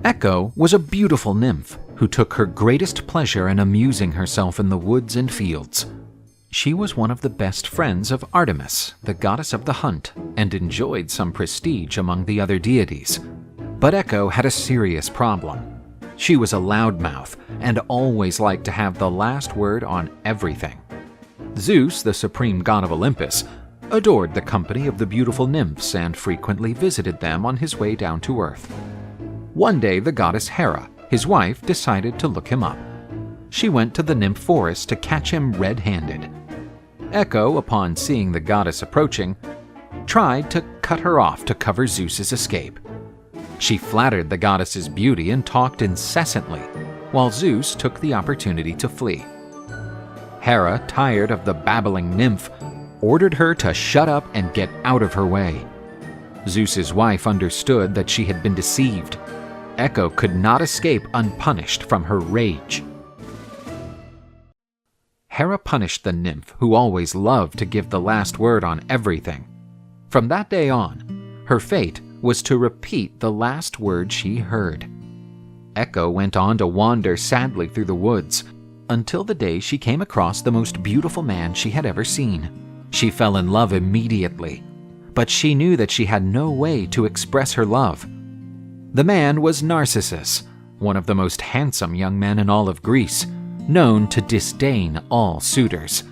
Echo was a beautiful nymph who took her greatest pleasure in amusing herself in the woods and fields. She was one of the best friends of Artemis, the goddess of the hunt, and enjoyed some prestige among the other deities. But Echo had a serious problem. She was a loudmouth and always liked to have the last word on everything. Zeus, the supreme god of Olympus, adored the company of the beautiful nymphs and frequently visited them on his way down to earth. One day, the goddess Hera, his wife, decided to look him up. She went to the nymph forest to catch him red-handed. Echo, upon seeing the goddess approaching, tried to cut her off to cover Zeus's escape. She flattered the goddess's beauty and talked incessantly, while Zeus took the opportunity to flee. Hera, tired of the babbling nymph, ordered her to shut up and get out of her way. Zeus's wife understood that she had been deceived. Echo could not escape unpunished from her rage. Hera punished the nymph who always loved to give the last word on everything. From that day on, her fate was to repeat the last word she heard. Echo went on to wander sadly through the woods until the day she came across the most beautiful man she had ever seen. She fell in love immediately, but she knew that she had no way to express her love. The man was Narcissus, one of the most handsome young men in all of Greece, known to disdain all suitors.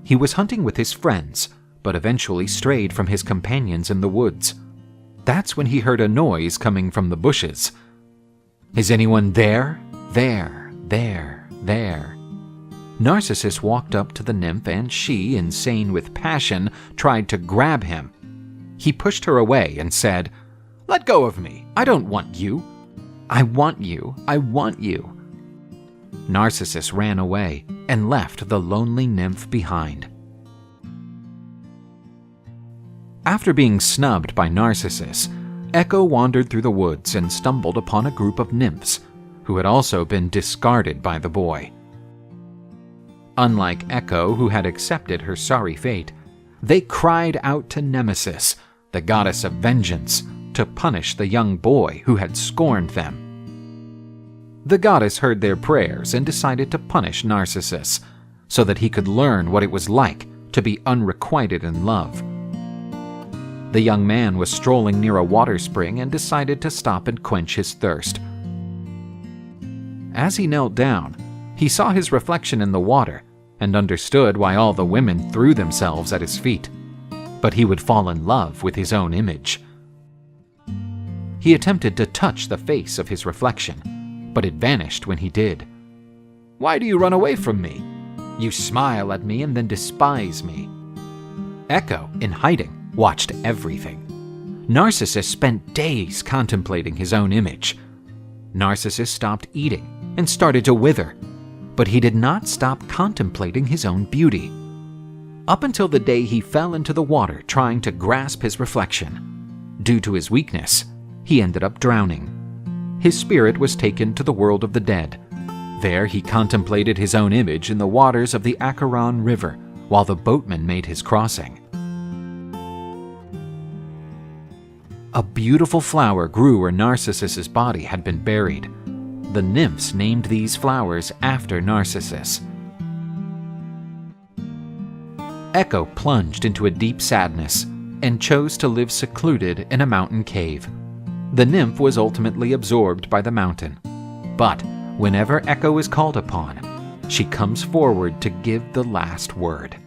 He was hunting with his friends, but eventually strayed from his companions in the woods. That's when he heard a noise coming from the bushes. "Is anyone there? There, there, there." Narcissus walked up to the nymph and she, insane with passion, tried to grab him. He pushed her away and said, "Let go of me. I don't want you. I want you. I want you." Narcissus ran away and left the lonely nymph behind. After being snubbed by Narcissus, Echo wandered through the woods and stumbled upon a group of nymphs who had also been discarded by the boy. Unlike Echo, who had accepted her sorry fate, they cried out to Nemesis, the goddess of vengeance, to punish the young boy who had scorned them. The goddess heard their prayers and decided to punish Narcissus, so that he could learn what it was like to be unrequited in love. The young man was strolling near a water spring and decided to stop and quench his thirst. As he knelt down, he saw his reflection in the water and understood why all the women threw themselves at his feet. But he would fall in love with his own image. He attempted to touch the face of his reflection, but it vanished when he did. "Why do you run away from me? You smile at me and then despise me." Echo, in hiding, watched everything. Narcissus spent days contemplating his own image. Narcissus stopped eating and started to wither, but he did not stop contemplating his own beauty. Up until the day he fell into the water trying to grasp his reflection. Due to his weakness, he ended up drowning. His spirit was taken to the world of the dead. There he contemplated his own image in the waters of the Acheron River while the boatman made his crossing. A beautiful flower grew where Narcissus's body had been buried. The nymphs named these flowers after Narcissus. Echo plunged into a deep sadness and chose to live secluded in a mountain cave. The nymph was ultimately absorbed by the mountain. But whenever Echo is called upon, she comes forward to give the last word.